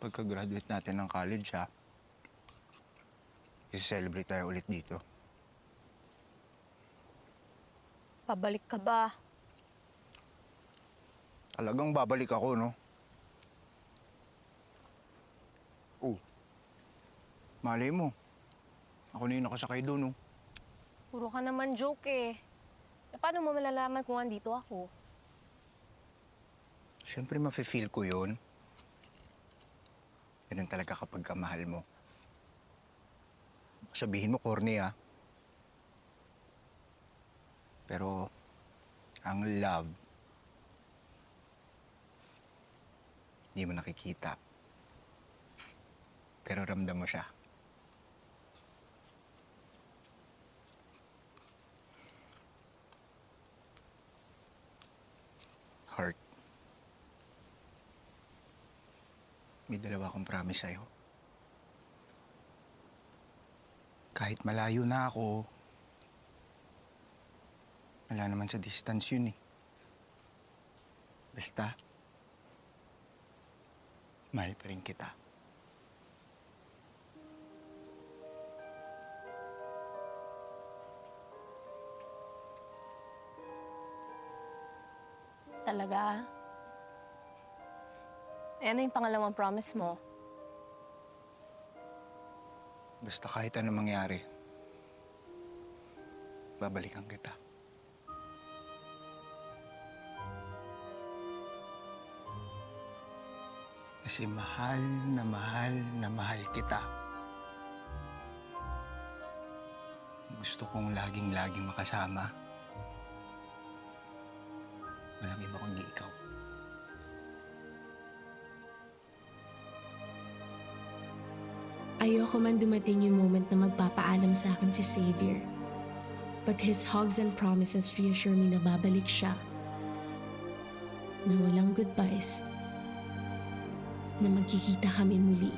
pagka-graduate natin ng college, ha? I-celebrate tayo ulit dito. Pabalik ka ba? Talagang babalik ako, no? Oh, malay mo. Ako na yung nakasakay doon, no? Puro ka naman joke eh. Paano mo malalaman kung andito ako? Siyempre, mafe-feel ko yun. Ganun talaga kapag kamahal mo. Sabihin mo, corny, ha? Pero, ang love, hindi mo nakikita. Pero ramdam mo siya. Heart. May dalawa akong promise sa'yo. Kahit malayo na ako, wala naman sa distance yun eh. Basta, mahal pa rin kita. Talaga? Eh, ano yung pangalawang promise mo? Basta kahit ano mangyari, babalikan kita. Kasi mahal na mahal na mahal kita. Gusto kong laging-laging makasama. Walang iba kundi ikaw. Ayoko man dumating yung moment na magpapaalam sa akin si Xavier. But his hugs and promises reassure me na babalik siya. Na walang goodbyes. Na magkikita kami muli.